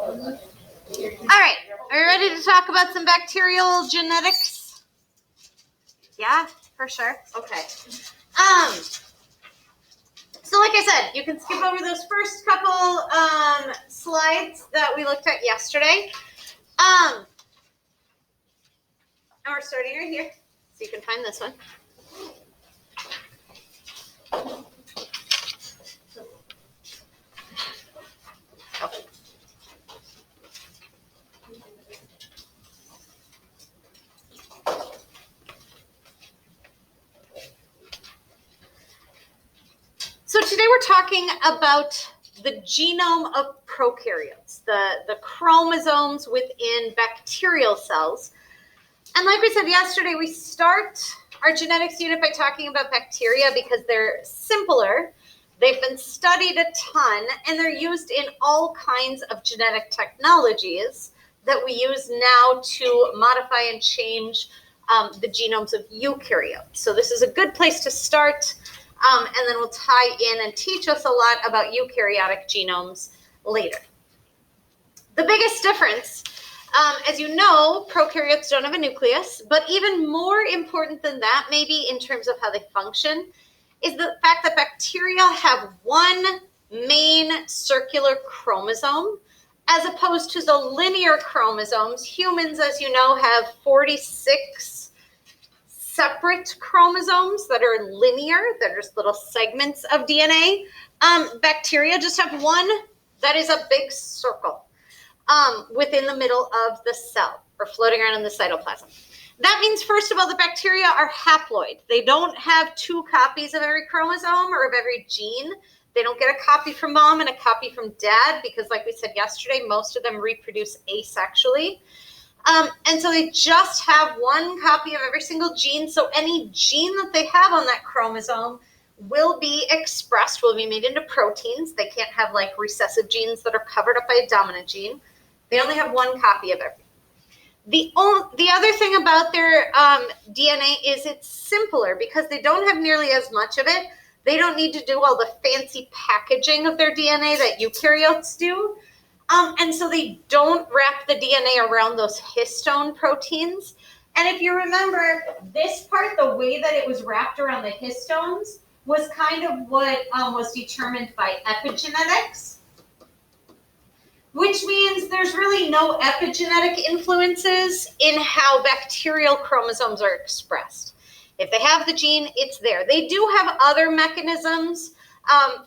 All right, are you ready to talk about some bacterial genetics? Yeah, for sure. Okay. So like I said, you can skip over those first couple slides that we looked at yesterday. And we're starting right here, so you can find this one. Okay. So today we're talking about the genome of prokaryotes, the chromosomes within bacterial cells. And like we said yesterday, we start our genetics unit by talking about bacteria because they're simpler. They've been studied a ton, and they're used in all kinds of genetic technologies that we use now to modify and change the genomes of eukaryotes. So this is a good place to start, and then we'll tie in and teach us a lot about eukaryotic genomes later. The biggest difference, as you know, prokaryotes don't have a nucleus, but even more important than that, maybe in terms of how they function, is the fact that bacteria have one main circular chromosome, as opposed to the linear chromosomes. Humans, as you know, have 46 separate chromosomes that are linear. They're just little segments of DNA. Bacteria just have one that is a big circle within the middle of the cell or floating around in the cytoplasm. That means, first of all, the bacteria are haploid. They don't have two copies of every chromosome or of every gene. They don't get a copy from mom and a copy from dad because, like we said yesterday, most of them reproduce asexually. And so they just have one copy of every single gene. So any gene that they have on that chromosome will be expressed, will be made into proteins. They can't have like recessive genes that are covered up by a dominant gene. They only have one copy of everything. The other thing about their DNA is it's simpler because they don't have nearly as much of it. They don't need to do all the fancy packaging of their DNA that eukaryotes do. And so they don't wrap the DNA around those histone proteins. And if you remember, this part, the way that it was wrapped around the histones, was kind of what was determined by epigenetics, which means there's really no epigenetic influences in how bacterial chromosomes are expressed. If they have the gene, it's there. They do have other mechanisms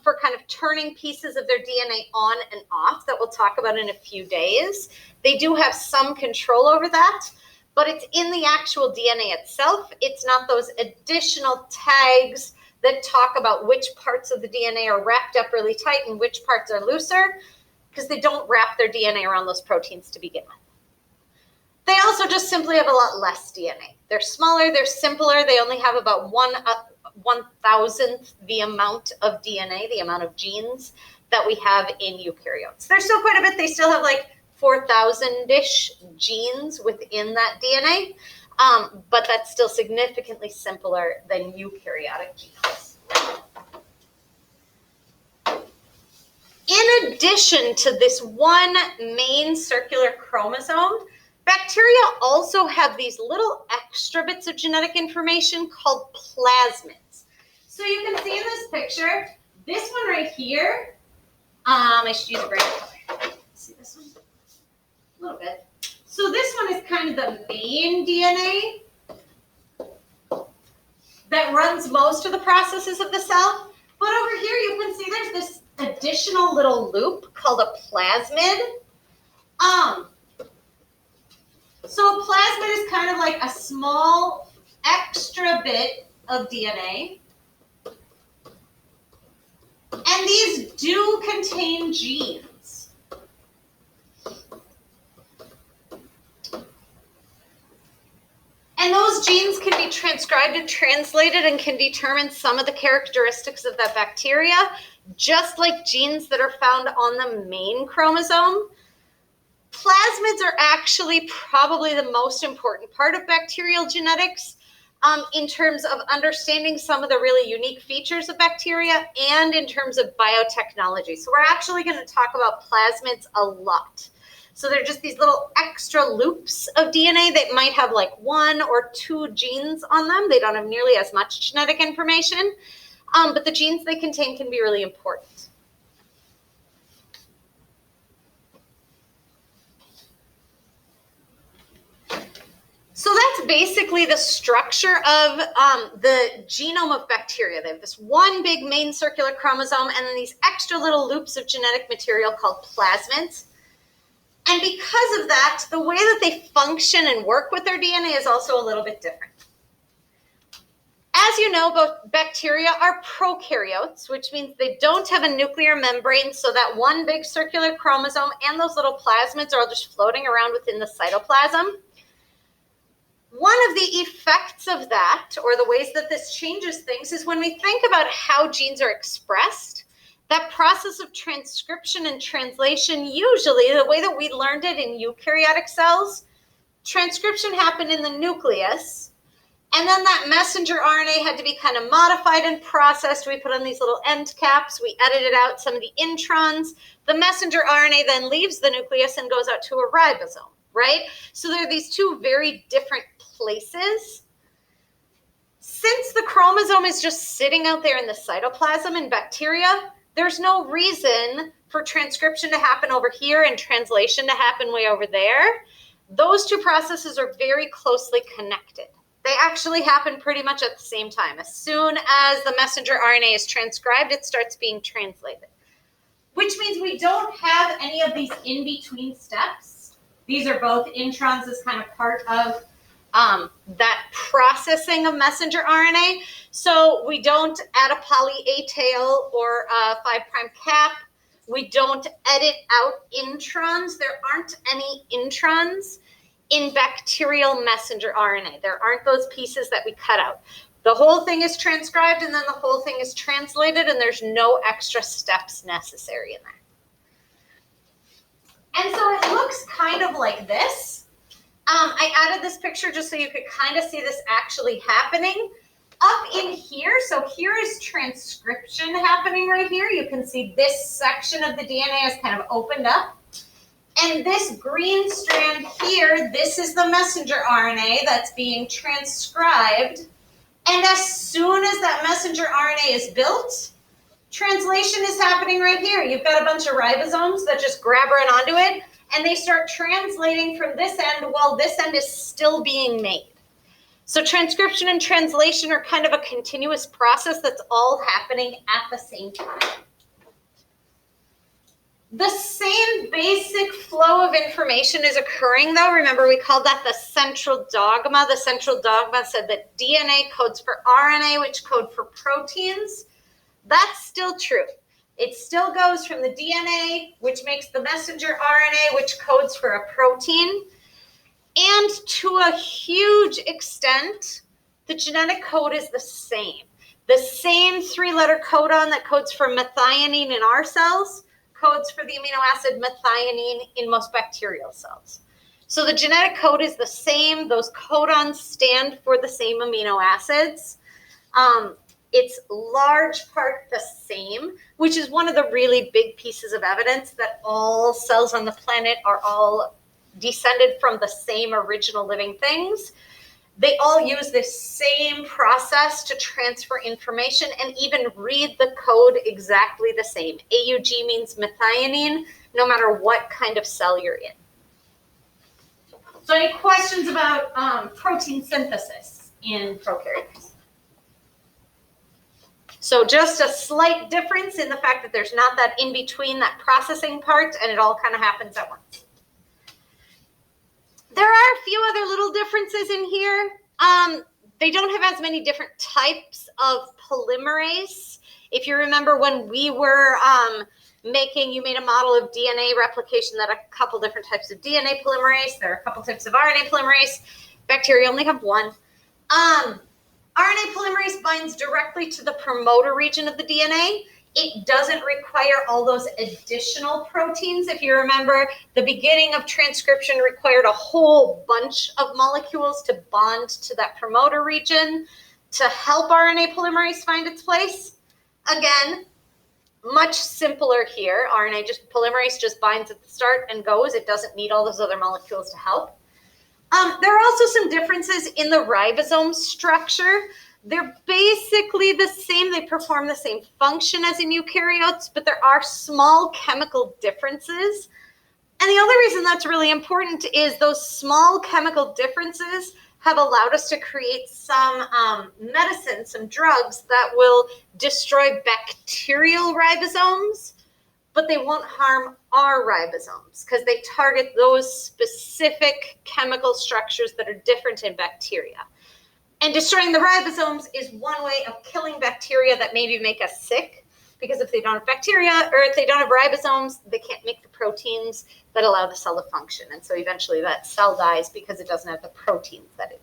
for kind of turning pieces of their DNA on and off that we'll talk about in a few days. They do have some control over that, but it's in the actual DNA itself. It's not those additional tags that talk about which parts of the DNA are wrapped up really tight and which parts are looser, because they don't wrap their DNA around those proteins to begin with. They also just simply have a lot less DNA. They're smaller, they're simpler, they only have about 1,000th the amount of DNA, the amount of genes that we have in eukaryotes. There's still quite a bit. They still have like 4,000-ish genes within that DNA, but that's still significantly simpler than eukaryotic genomes. In addition to this one main circular chromosome, bacteria also have these little extra bits of genetic information called plasmids. So you can see in this picture, this one right here, I should use a brighter color. See this one? A little bit. So this one is kind of the main DNA that runs most of the processes of the cell. But over here you can see there's this additional little loop called a plasmid. So a plasmid is kind of like a small extra bit of DNA. And these do contain genes. And those genes can be transcribed and translated and can determine some of the characteristics of that bacteria, just like genes that are found on the main chromosome. Plasmids are actually probably the most important part of bacterial genetics in terms of understanding some of the really unique features of bacteria and in terms of biotechnology. So we're actually going to talk about plasmids a lot. So they're just these little extra loops of DNA that might have like 1 or 2 genes on them. They don't have nearly as much genetic information, but the genes they contain can be really important. So that's basically the structure of the genome of bacteria. They have this one big main circular chromosome and then these extra little loops of genetic material called plasmids. And because of that, the way that they function and work with their DNA is also a little bit different. As you know, both bacteria are prokaryotes, which means they don't have a nuclear membrane, so that one big circular chromosome and those little plasmids are all just floating around within the cytoplasm. One of the effects of that, or the ways that this changes things, is when we think about how genes are expressed, that process of transcription and translation, usually the way that we learned it in eukaryotic cells, transcription happened in the nucleus, and then that messenger RNA had to be kind of modified and processed. We put on these little end caps, we edited out some of the introns. The messenger RNA then leaves the nucleus and goes out to a ribosome, right? So there are these two very different places. Since the chromosome is just sitting out there in the cytoplasm in bacteria, there's no reason for transcription to happen over here and translation to happen way over there. Those two processes are very closely connected. They actually happen pretty much at the same time. As soon as the messenger RNA is transcribed, it starts being translated, which means we don't have any of these in-between steps. These are both introns as kind of part of that processing of messenger RNA. So we don't add a poly A tail or a 5' cap. We don't edit out introns. There aren't any introns in bacterial messenger RNA. There aren't those pieces that we cut out. The whole thing is transcribed and then the whole thing is translated, and there's no extra steps necessary in there. And so it looks kind of like this. I added this picture just so you could kind of see this actually happening. Up in here, so here is transcription happening right here. You can see this section of the DNA is kind of opened up. And this green strand here, this is the messenger RNA that's being transcribed. And as soon as that messenger RNA is built, translation is happening right here. You've got a bunch of ribosomes that just grab right onto it, and they start translating from this end while this end is still being made. So transcription and translation are kind of a continuous process that's all happening at the same time. The same basic flow of information is occurring, though. Remember, we called that the central dogma. The central dogma said that DNA codes for RNA, which code for proteins. That's still true. It still goes from the DNA, which makes the messenger RNA, which codes for a protein. And to a huge extent, the genetic code is the same. The same 3-letter codon that codes for methionine in our cells codes for the amino acid methionine in most bacterial cells. So the genetic code is the same. Those codons stand for the same amino acids. It's large part the same, which is one of the really big pieces of evidence that all cells on the planet are all descended from the same original living things. They all use this same process to transfer information and even read the code exactly the same. AUG means methionine, no matter what kind of cell you're in. So any questions about protein synthesis in prokaryotes? So just a slight difference in the fact that there's not that in between, that processing part, and it all kind of happens at once. There are a few other little differences in here. They don't have as many different types of polymerase. If you remember when we were you made a model of DNA replication that a couple different types of DNA polymerase. There are a couple types of RNA polymerase. Bacteria only have one. RNA polymerase binds directly to the promoter region of the DNA. It doesn't require all those additional proteins. If you remember, the beginning of transcription required a whole bunch of molecules to bond to that promoter region to help RNA polymerase find its place. Again, Much simpler here. RNA polymerase just binds at the start and goes. It doesn't need all those other molecules to help. There are also some differences in the ribosome structure. They're basically the same. They perform the same function as in eukaryotes, but there are small chemical differences. And the other reason that's really important is those small chemical differences have allowed us to create some medicines, some drugs that will destroy bacterial ribosomes, but they won't harm our ribosomes because they target those specific chemical structures that are different in bacteria. And destroying the ribosomes is one way of killing bacteria that maybe make us sick, because if they don't have bacteria or if they don't have ribosomes, they can't make the proteins that allow the cell to function. And so eventually that cell dies because it doesn't have the proteins that it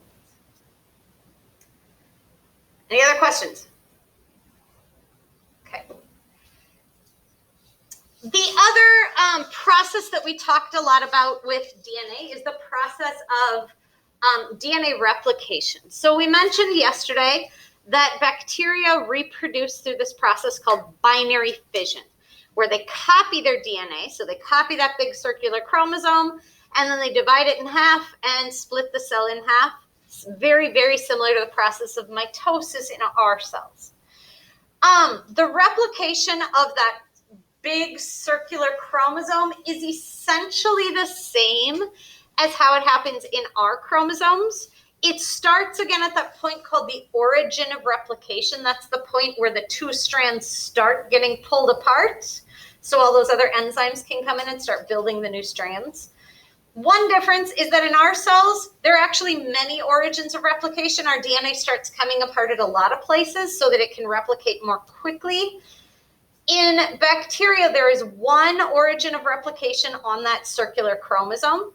needs. Any other questions? Okay. The other process that we talked a lot about with DNA is the process of DNA replication. So we mentioned yesterday that bacteria reproduce through this process called binary fission, where they copy their DNA. So they copy that big circular chromosome, and then they divide it in half and split the cell in half. It's very, very similar to the process of mitosis in our cells. The replication of that big circular chromosome is essentially the same as how it happens in our chromosomes. It starts again at that point called the origin of replication. That's the point where the two strands start getting pulled apart, so all those other enzymes can come in and start building the new strands. One difference is that in our cells, there are actually many origins of replication. Our DNA starts coming apart at a lot of places so that it can replicate more quickly. In bacteria, there is one origin of replication on that circular chromosome.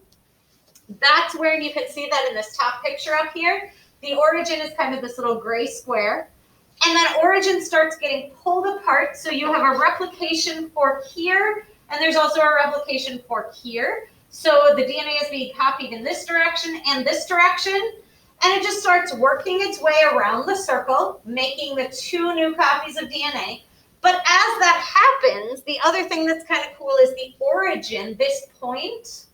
That's where you can see that in this top picture up here. The origin is kind of this little gray square. And that origin starts getting pulled apart. So you have a replication for here, and there's also a replication for here. So the DNA is being copied in this direction and this direction. And it just starts working its way around the circle, making the two new copies of DNA. But as that happens, the other thing that's kind of cool is the origin, this point,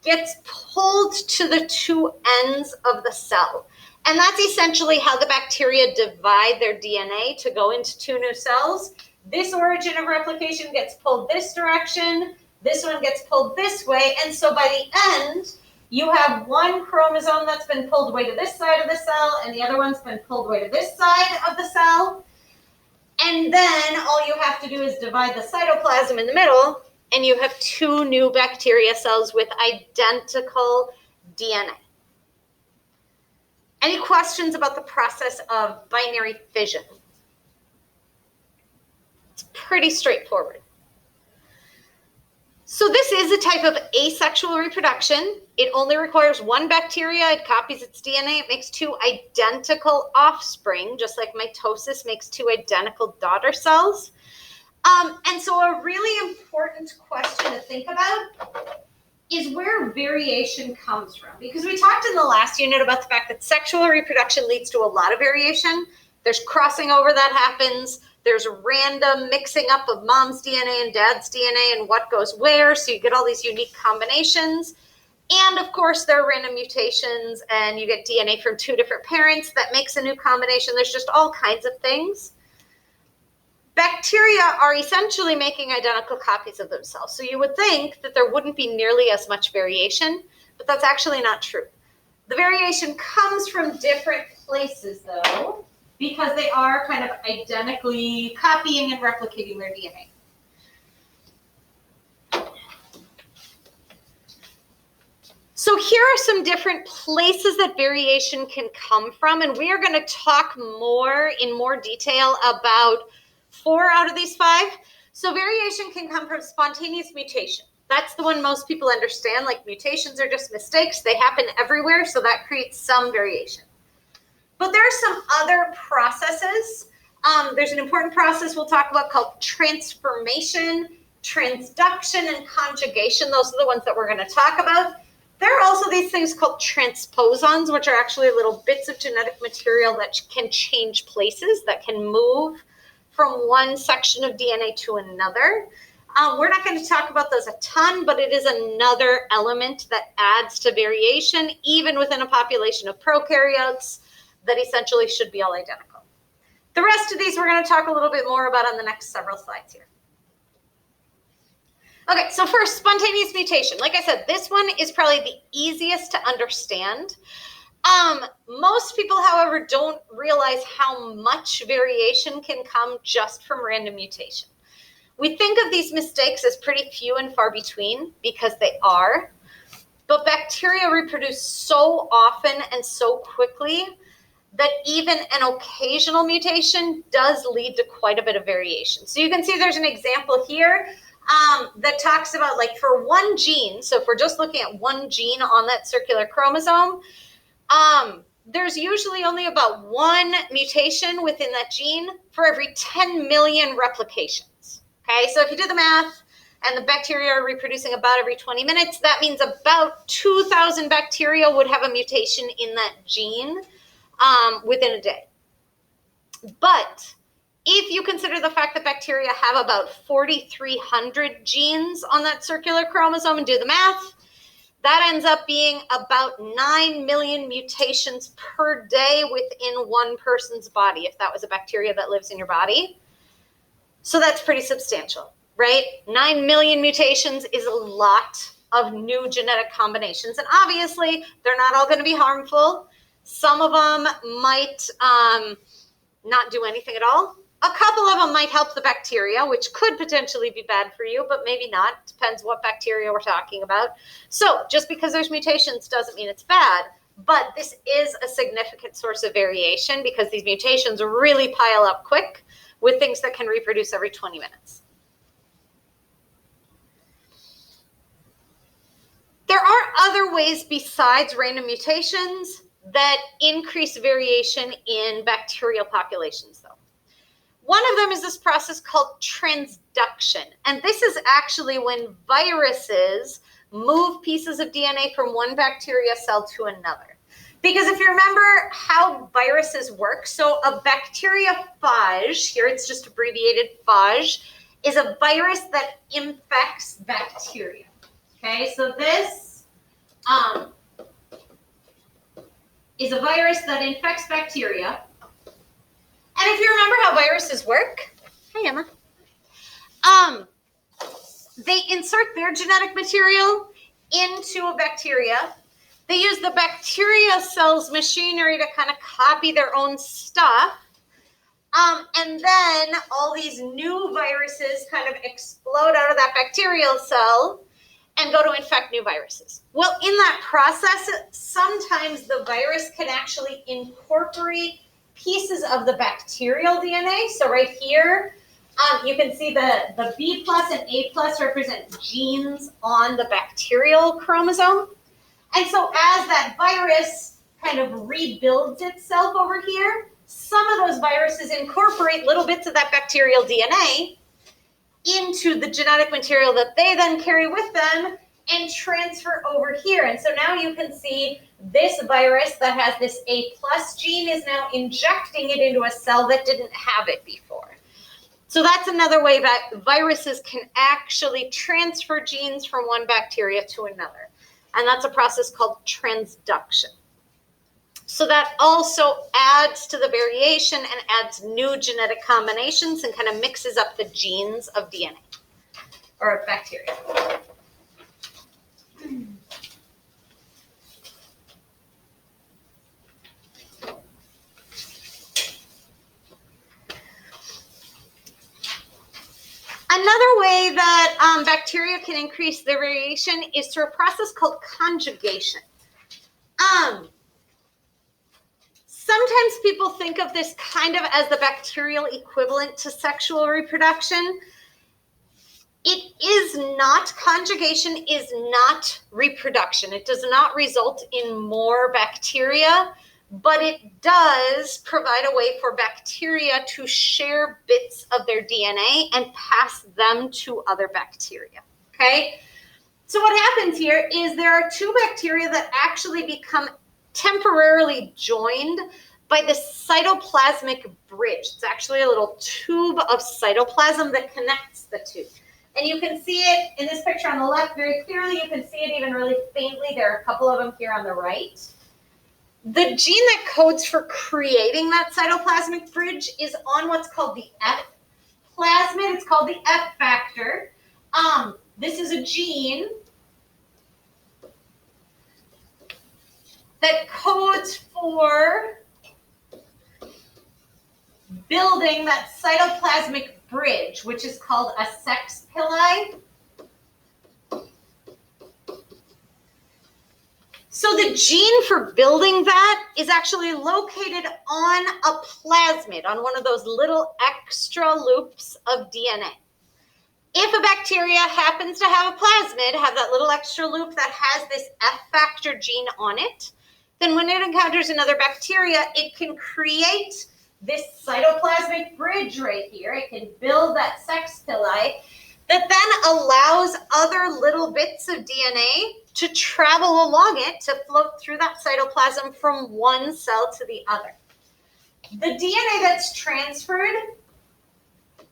gets pulled to the two ends of the cell. And that's essentially how the bacteria divide their DNA to go into two new cells. This origin of replication gets pulled this direction, this one gets pulled this way, and so by the end, you have one chromosome that's been pulled away to this side of the cell, and the other one's been pulled away to this side of the cell. And then all you have to do is divide the cytoplasm in the middle, and you have two new bacteria cells with identical DNA. Any questions about the process of binary fission? It's pretty straightforward. So this is a type of asexual reproduction. It only requires one bacteria. It copies its DNA. It makes two identical offspring, just like mitosis makes two identical daughter cells. And so a really important question to think about is where variation comes from. Because we talked in the last unit about the fact that sexual reproduction leads to a lot of variation. There's crossing over that happens. There's random mixing up of mom's DNA and dad's DNA and what goes where. So you get all these unique combinations. And of course, there are random mutations and you get DNA from two different parents that makes a new combination. There's just all kinds of things. Bacteria are essentially making identical copies of themselves. So you would think that there wouldn't be nearly as much variation, but that's actually not true. The variation comes from different places, though, because they are kind of identically copying and replicating their DNA. So here are some different places that variation can come from, and we are going to talk in more detail about 4 out of these 5. So variation can come from spontaneous mutation. That's the one most people understand, like mutations are just mistakes. They happen everywhere, so that creates some variation. But there are some other processes. There's an important process we'll talk about called transformation, transduction, and conjugation. Those are the ones that we're going to talk about. There are also these things called transposons, which are actually little bits of genetic material that can change places, that can move from one section of DNA to another. We're not going to talk about those a ton, but it is another element that adds to variation, even within a population of prokaryotes that essentially should be all identical. The rest of these we're going to talk a little bit more about on the next several slides here. Okay, so first, spontaneous mutation. Like I said, this one is probably the easiest to understand. Most people, however, don't realize how much variation can come just from random mutation. We think of these mistakes as pretty few and far between because they are, but bacteria reproduce so often and so quickly that even an occasional mutation does lead to quite a bit of variation. So you can see there's an example here that talks about, like, for one gene, so if we're just looking at one gene on that circular chromosome, there's usually only about one mutation within that gene for every 10 million replications. Okay, so if you do the math and the bacteria are reproducing about every 20 minutes, that means about 2,000 bacteria would have a mutation in that gene within a day. But if you consider the fact that bacteria have about 4,300 genes on that circular chromosome and do the math, that ends up being about 9 million mutations per day within one person's body, if that was a bacteria that lives in your body. So that's pretty substantial, right? 9 million mutations is a lot of new genetic combinations. And obviously, they're not all going to be harmful. Some of them might not do anything at all. A couple of them might help the bacteria, which could potentially be bad for you, but maybe not. Depends what bacteria we're talking about. So just because there's mutations doesn't mean it's bad, but this is a significant source of variation because these mutations really pile up quick with things that can reproduce every 20 minutes. There are other ways besides random mutations that increase variation in bacterial populations, though. One of them is this process called transduction. And this is actually when viruses move pieces of DNA from one bacteria cell to another. Because if you remember how viruses work, so a bacteriophage, here it's just abbreviated phage, is a virus that infects bacteria. Okay, so this is a virus that infects bacteria. And if you remember how viruses work, hey Emma, they insert their genetic material into a bacteria. They use the bacteria cell's machinery to kind of copy their own stuff. And then all these new viruses kind of explode out of that bacterial cell and go to infect new viruses. Well, in that process, sometimes the virus can actually incorporate pieces of the bacterial DNA. So right here, you can see the B plus and A plus represent genes on the bacterial chromosome. And so as that virus kind of rebuilds itself over here, some of those viruses incorporate little bits of that bacterial DNA into the genetic material that they then carry with them and transfer over here. And so now you can see this virus that has this A plus gene is now injecting it into a cell that didn't have it before. So that's another way that viruses can actually transfer genes from one bacteria to another. And that's a process called transduction. So that also adds to the variation and adds new genetic combinations and kind of mixes up the genes of DNA or of bacteria. Another way that bacteria can increase their variation is through a process called conjugation. Sometimes people think of this kind of as the bacterial equivalent to sexual reproduction. It is not. Conjugation is not reproduction. It does not result in more bacteria, but it does provide a way for bacteria to share bits of their DNA and pass them to other bacteria, okay? So what happens here is there are two bacteria that actually become temporarily joined by the cytoplasmic bridge. It's actually a little tube of cytoplasm that connects the two. And you can see it in this picture on the left very clearly. You can see it even really faintly. There are a couple of them here on the right. The gene that codes for creating that cytoplasmic bridge is on what's called the F plasmid. It's called the F factor. This is a gene that codes for building that cytoplasmic bridge, which is called a sex pili. So the gene for building that is actually located on a plasmid, on one of those little extra loops of DNA. If a bacteria happens to have a plasmid, have that little extra loop that has this F factor gene on it, then when it encounters another bacteria, it can create this cytoplasmic bridge right here. It can build that sex pili that then allows other little bits of DNA to travel along it to float through that cytoplasm from one cell to the other. The DNA that's transferred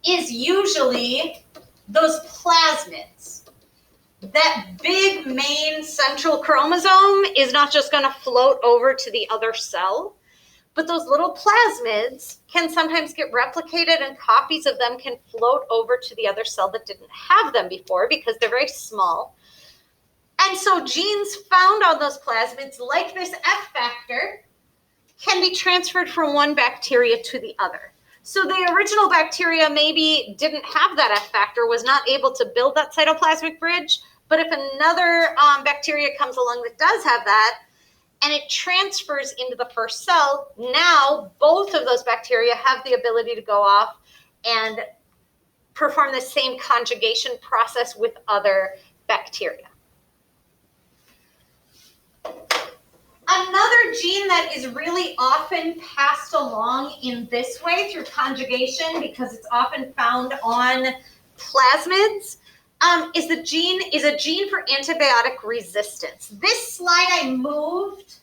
is usually those plasmids. That big main central chromosome is not just going to float over to the other cell, but those little plasmids can sometimes get replicated and copies of them can float over to the other cell that didn't have them before because they're very small. And so genes found on those plasmids, like this F factor, can be transferred from one bacteria to the other. So the original bacteria maybe didn't have that F factor, was not able to build that cytoplasmic bridge, but if another bacteria comes along that does have that, and it transfers into the first cell, now both of those bacteria have the ability to go off and perform the same conjugation process with other bacteria. Another gene that is really often passed along in this way through conjugation, because it's often found on plasmids, is a gene for antibiotic resistance. This slide I moved.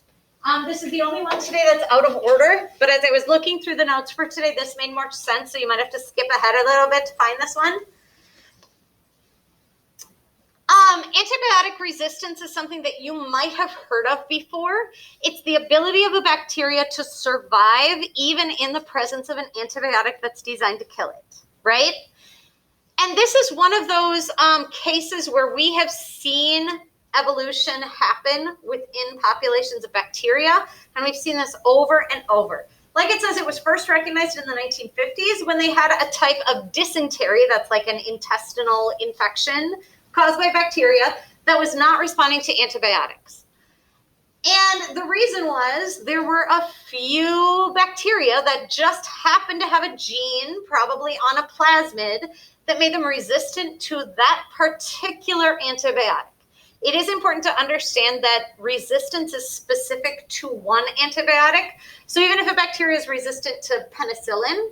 This is the only one today that's out of order, but as I was looking through the notes for today, this made more sense, so you might have to skip ahead a little bit to find this one. Antibiotic resistance is something that you might have heard of before. It's the ability of a bacteria to survive even in the presence of an antibiotic that's designed to kill it, right? And this is one of those cases where we have seen evolution happen within populations of bacteria, and we've seen this over and over. Like it says, it was first recognized in the 1950s when they had a type of dysentery, that's like an intestinal infection caused by bacteria, that was not responding to antibiotics. And the reason was there were a few bacteria that just happened to have a gene, probably on a plasmid, that made them resistant to that particular antibiotic. It is important to understand that resistance is specific to one antibiotic. So even if a bacteria is resistant to penicillin,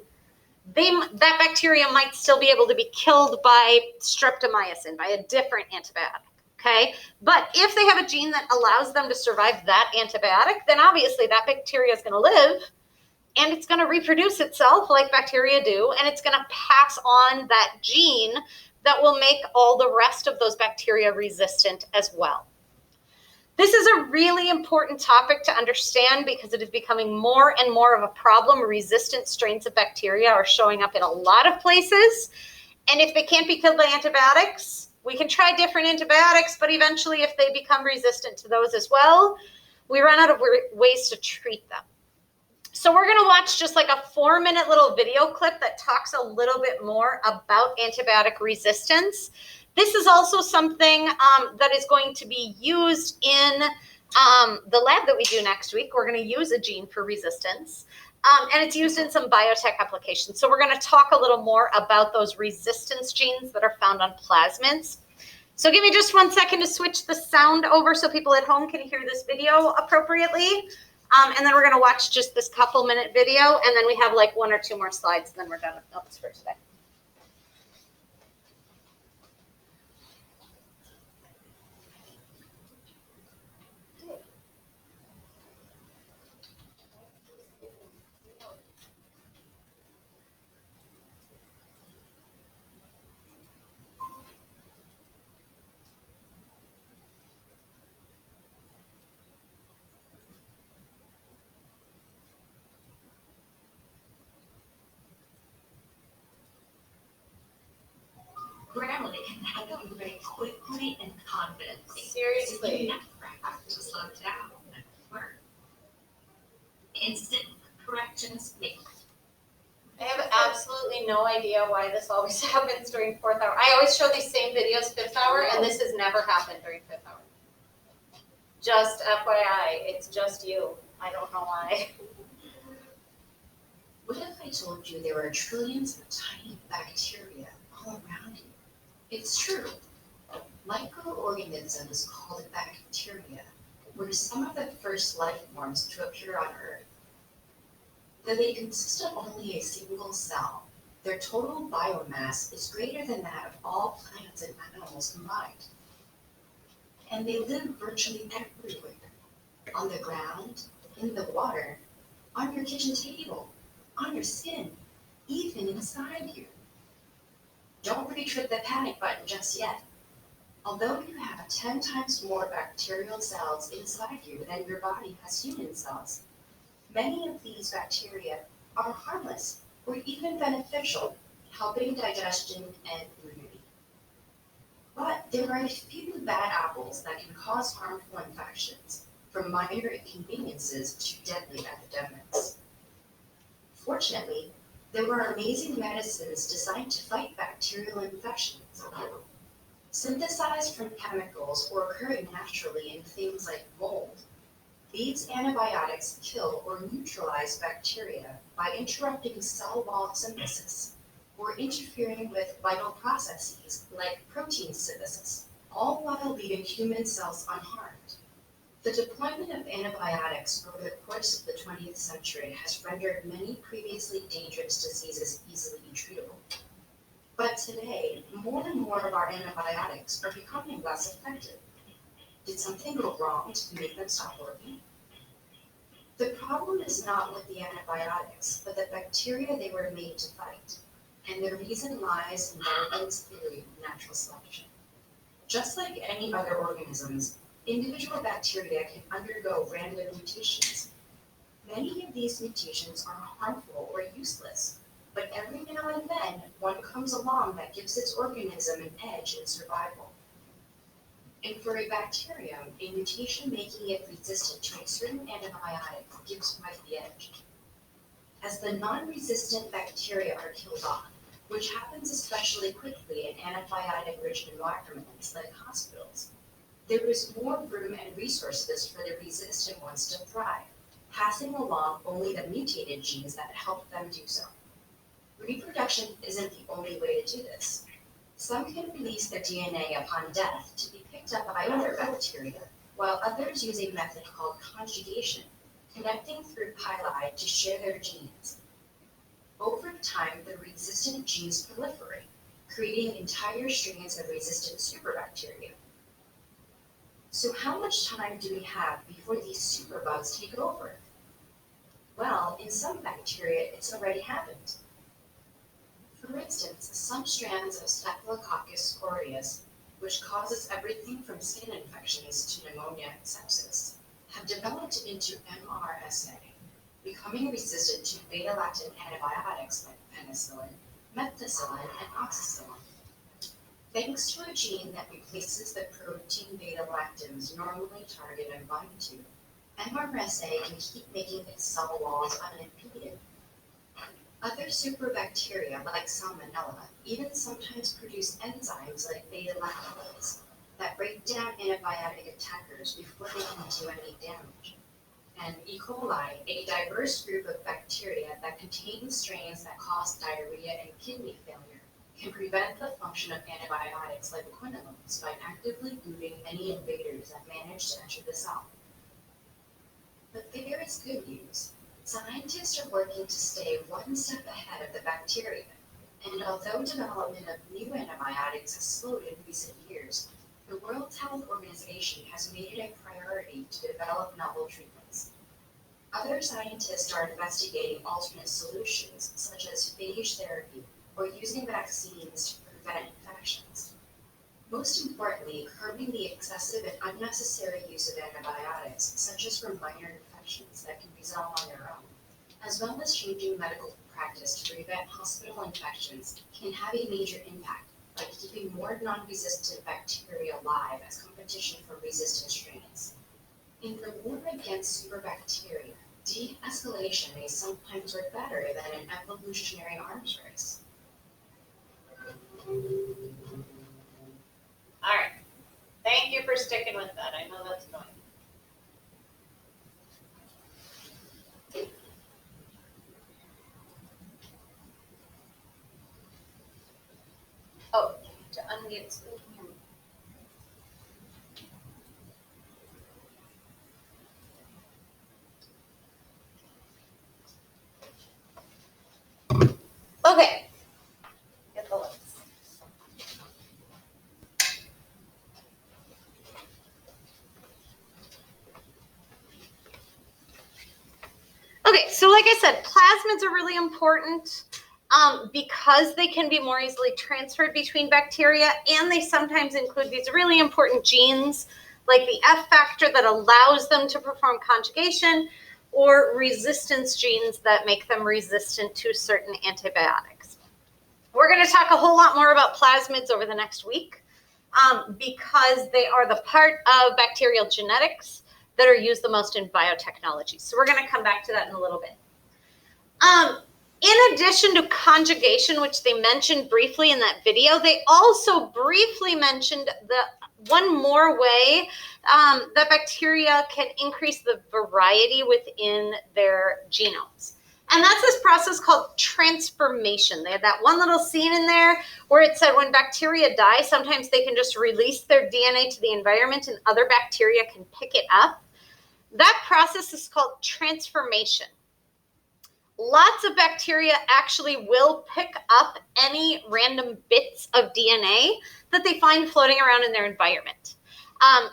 that bacteria might still be able to be killed by streptomycin, by a different antibiotic, okay? But if they have a gene that allows them to survive that antibiotic, then obviously that bacteria is going to live, and it's going to reproduce itself like bacteria do, and it's going to pass on that gene that will make all the rest of those bacteria resistant as well. This is a really important topic to understand because it is becoming more and more of a problem. Resistant strains of bacteria are showing up in a lot of places. And if they can't be killed by antibiotics, we can try different antibiotics, but eventually if they become resistant to those as well, we run out of ways to treat them. So we're gonna watch just like a 4-minute little video clip that talks a little bit more about antibiotic resistance. This is also something that is going to be used in the lab that we do next week. We're going to use a gene for resistance, and it's used in some biotech applications. So we're going to talk a little more about those resistance genes that are found on plasmids. So give me just 1 second to switch the sound over so people at home can hear this video appropriately. And then we're going to watch just this couple-minute video, and then we have like 1 or 2 more slides, and then we're done with notes for today. they can handle you very quickly and confidently. Seriously. So you never have to slow down and work. Instant corrections make. I have absolutely no idea why this always happens during fourth hour. I always show these same videos fifth hour, and this has never happened during fifth hour. Just FYI, it's just you. I don't know why. What if I told you there are trillions of tiny bacteria all around you? It's true. Microorganisms called bacteria were some of the first life forms to appear on Earth. Though they consist of only a single cell, their total biomass is greater than that of all plants and animals combined. And they live virtually everywhere, on the ground, in the water, on your kitchen table, on your skin, even inside you. Don't reach for the panic button just yet. Although you have 10 times more bacterial cells inside you than your body has human cells, many of these bacteria are harmless or even beneficial, helping digestion and immunity. But there are a few bad apples that can cause harmful infections, from minor inconveniences to deadly epidemics. Fortunately, there are amazing medicines designed to fight bacterial infections. Synthesized from chemicals or occurring naturally in things like mold, these antibiotics kill or neutralize bacteria by interrupting cell wall synthesis or interfering with vital processes like protein synthesis, all while leaving human cells unharmed. The deployment of antibiotics over the course of the 20th century has rendered many previously dangerous diseases easily treatable. But today, more and more of our antibiotics are becoming less effective. Did something go wrong to make them stop working? The problem is not with the antibiotics, but the bacteria they were made to fight. And the reason lies in Darwin's theory of natural selection. Just like any other organisms, individual bacteria can undergo random mutations. Many of these mutations are harmful or useless, but every now and then one comes along that gives its organism an edge in survival. And for a bacterium, a mutation making it resistant to a certain antibiotic gives quite the edge. As the non-resistant bacteria are killed off, which happens especially quickly in antibiotic-rich environments like hospitals, there is more room and resources for the resistant ones to thrive, passing along only the mutated genes that help them do so. Reproduction isn't the only way to do this. Some can release their DNA upon death to be picked up by other bacteria, while others use a method called conjugation, connecting through pili to share their genes. Over time, the resistant genes proliferate, creating entire strains of resistant superbacteria. So how much time do we have before these superbugs take over? Well, in some bacteria, it's already happened. For instance, some strands of Staphylococcus aureus, which causes everything from skin infections to pneumonia and sepsis, have developed into MRSA, becoming resistant to beta-lactam antibiotics like penicillin, methicillin, and oxacillin. Thanks to a gene that replaces the protein beta-lactams normally target and bind to, MRSA can keep making its cell walls unimpeded. Other superbacteria, like Salmonella, even sometimes produce enzymes like beta-lactamase that break down antibiotic attackers before they can do any damage. And E. coli, a diverse group of bacteria that contains strains that cause diarrhea and kidney failure, can prevent the function of antibiotics like quinolones by actively booting any invaders that manage to enter the cell. But there is good news. Scientists are working to stay one step ahead of the bacteria, and although development of new antibiotics has slowed in recent years, the World Health Organization has made it a priority to develop novel treatments. Other scientists are investigating alternate solutions, such as phage therapy or using vaccines to prevent infections. Most importantly, curbing the excessive and unnecessary use of antibiotics, such as for minor infections that can resolve on their own, as well as changing medical practice to prevent hospital infections, can have a major impact, by keeping more non-resistant bacteria alive as competition for resistant strains. In the war against superbacteria, de-escalation may sometimes work better than an evolutionary arms race. All right. Thank you for sticking with that. I know that's annoying. Oh, to unmute. Okay. Get the lights. Okay, so like I said, plasmids are really important because they can be more easily transferred between bacteria, and they sometimes include these really important genes like the F factor that allows them to perform conjugation, or resistance genes that make them resistant to certain antibiotics. We're going to talk a whole lot more about plasmids over the next week because they are the part of bacterial genetics that are used the most in biotechnology. So we're going to come back to that in a little bit. In addition to conjugation, which they mentioned briefly in that video, they also briefly mentioned the one more way that bacteria can increase the variety within their genomes. And that's this process called transformation. They had that one little scene in there where it said when bacteria die, sometimes they can just release their DNA to the environment and other bacteria can pick it up. That process is called transformation. Lots of bacteria actually will pick up any random bits of DNA that they find floating around in their environment.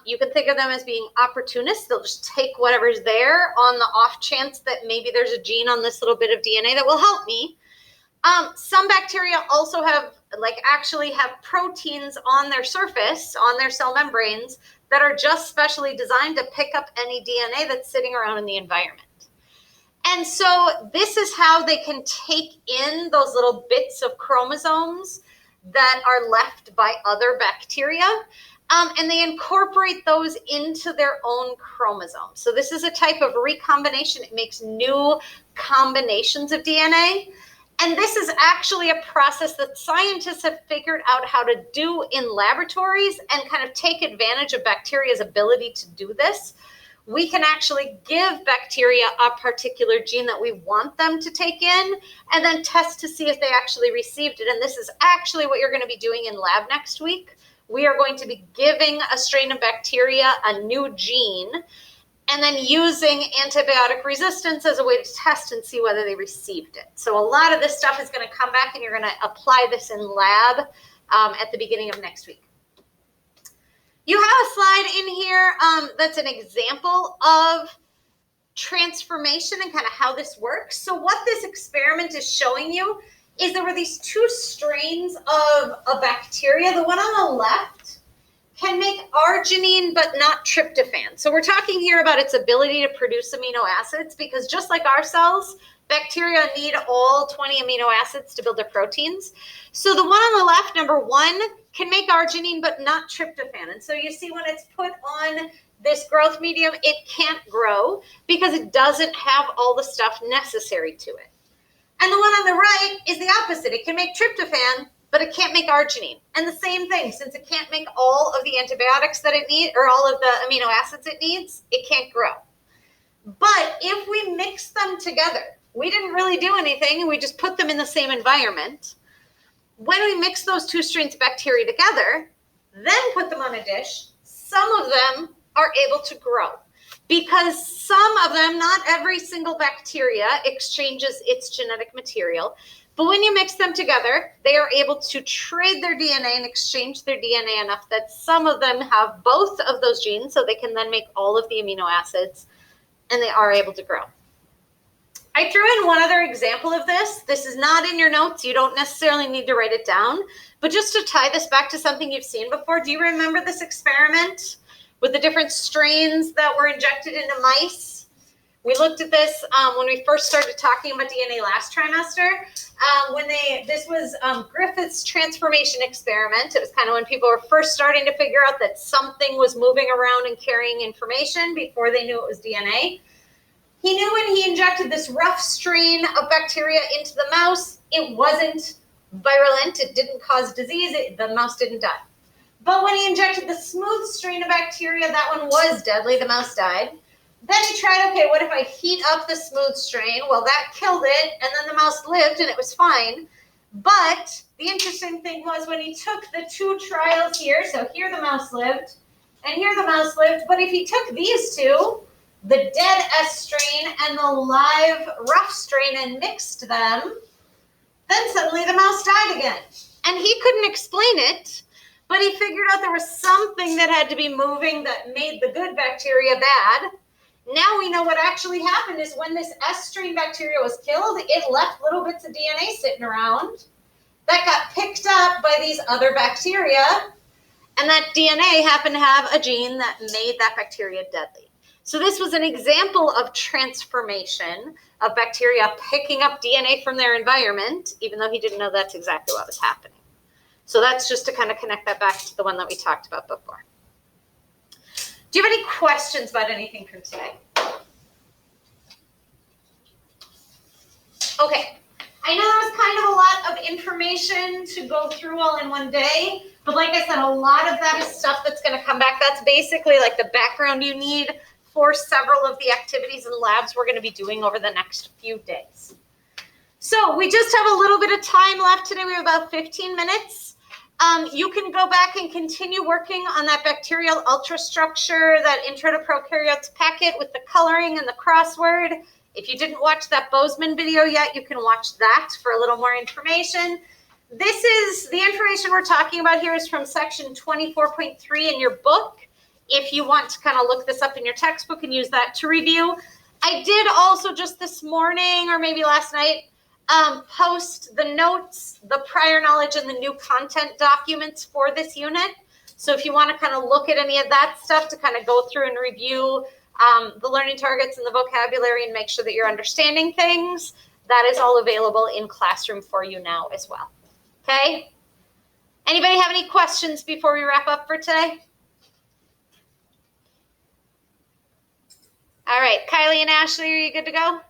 You can think of them as being opportunists. They'll just take whatever's there on the off chance that maybe there's a gene on this little bit of DNA that will help me. Some bacteria also actually have proteins on their surface, on their cell membranes, that are just specially designed to pick up any DNA that's sitting around in the environment. And so this is how they can take in those little bits of chromosomes that are left by other bacteria, and they incorporate those into their own chromosome. So this is a type of recombination. It makes new combinations of DNA. And this is actually a process that scientists have figured out how to do in laboratories and kind of take advantage of bacteria's ability to do this. We can actually give bacteria a particular gene that we want them to take in and then test to see if they actually received it. And this is actually what you're going to be doing in lab next week. We are going to be giving a strain of bacteria a new gene and then using antibiotic resistance as a way to test and see whether they received it. So a lot of this stuff is going to come back and you're going to apply this in lab at the beginning of next week. You have a slide in here that's an example of transformation and kind of how this works. So what this experiment is showing you is there were these two strains of a bacteria. The one on the left can make arginine but not tryptophan. So we're talking here about its ability to produce amino acids because just like our cells, bacteria need all 20 amino acids to build their proteins. So the one on the left, number one, can make arginine but not tryptophan. And so you see when it's put on this growth medium, it can't grow because it doesn't have all the stuff necessary to it. And the one on the right is the opposite. It can make tryptophan, but it can't make arginine. And the same thing, since it can't make all of the antibiotics that it needs or all of the amino acids it needs, it can't grow. But if we mix them together, we didn't really do anything, we just put them in the same environment. When we mix those two strains of bacteria together, then put them on a dish, some of them are able to grow. Because some of them, not every single bacteria exchanges its genetic material, but when you mix them together, they are able to trade their DNA and exchange their DNA enough that some of them have both of those genes, so they can then make all of the amino acids, and they are able to grow. I threw in one other example of this. This is not in your notes. You don't necessarily need to write it down, but just to tie this back to something you've seen before, do you remember this experiment with the different strains that were injected into mice We looked at this when we first started talking about DNA last trimester. This was Griffith's transformation experiment. It was kind of when people were first starting to figure out that something was moving around and carrying information before they knew it was DNA. He knew when he injected this rough strain of bacteria into the mouse, it wasn't virulent, it didn't cause disease, the mouse didn't die. But when he injected the smooth strain of bacteria, that one was deadly, the mouse died. Then he tried, okay, what if I heat up the smooth strain? Well, that killed it, and then the mouse lived, and it was fine. But the interesting thing was when he took the two trials here, so here the mouse lived, and here the mouse lived, but if he took these two, the dead S strain and the live rough strain, and mixed them, then suddenly the mouse died again. And he couldn't explain it, but he figured out there was something that had to be moving that made the good bacteria bad. Now we know what actually happened is when this S strain bacteria was killed, it left little bits of DNA sitting around that got picked up by these other bacteria, and that DNA happened to have a gene that made that bacteria deadly. So this was an example of transformation of bacteria picking up DNA from their environment, even though he didn't know that's exactly what was happening. So that's just to kind of connect that back to the one that we talked about before. Do you have any questions about anything from today? Okay, I know there was kind of a lot of information to go through all in one day, but like I said, a lot of that is stuff that's going to come back. That's basically like the background you need for several of the activities and labs we're going to be doing over the next few days. So we just have a little bit of time left today. We have about 15 minutes. You can go back and continue working on that bacterial ultrastructure, that Intro to Prokaryotes packet with the coloring and the crossword. If you didn't watch that Bozeman video yet, you can watch that for a little more information. This is the information we're talking about here is from section 24.3 in your book. If you want to kind of look this up in your textbook and use that to review. I did also just this morning or maybe last night post the notes, the prior knowledge, and the new content documents for this unit. So if you want to kind of look at any of that stuff to kind of go through and review the learning targets and the vocabulary and make sure that you're understanding things, that is all available in Classroom for you now as well. Okay? Anybody have any questions before we wrap up for today? All right, Kylie and Ashley, are you good to go?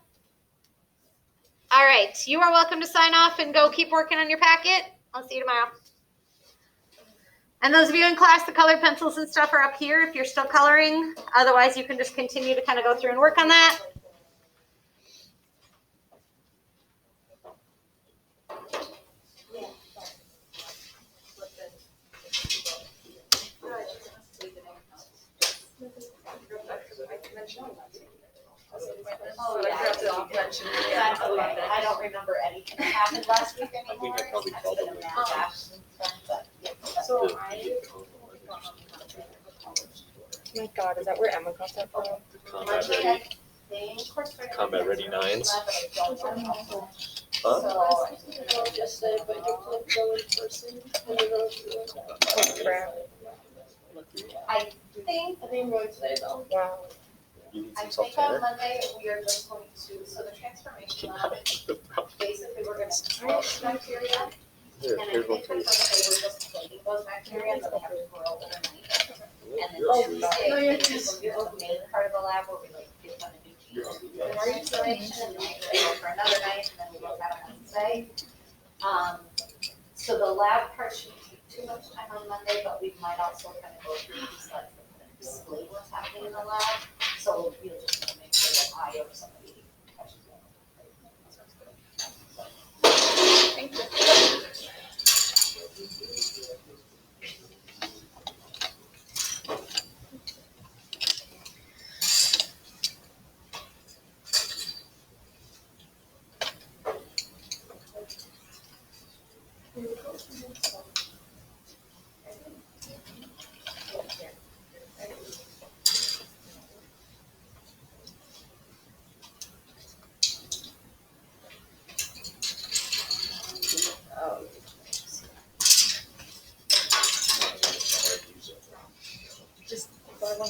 All right, you are welcome to sign off and go keep working on your packet. I'll see you tomorrow. And those of you in class, the colored pencils and stuff are up here if you're still coloring. Otherwise, you can just continue to kind of go through and work on that. Oh, yeah. I don't remember anything that happened last week anymore. I probably called them. So My God, is that where Emma got that from? Combat Ready 9s. So Oh, crap. I think, Wow. You need I some think salt on in Monday, we are just going to, so the transformation lab, it. basically, we're gonna grow bacteria. Here, And I here's one think for we're you. just plating those bacteria, so they have to grow overnight. And then You're Tuesday, this will be the main part of the lab where we like give them a new gene transformation, and then we go for another night, and then we look at it on Wednesday. So the lab part shouldn't take too much time on Monday, but we might also kind of go through these like explain what's happening in the lab. So you'll just want to make sure that I or somebody catches it. Thank you. Just buy one.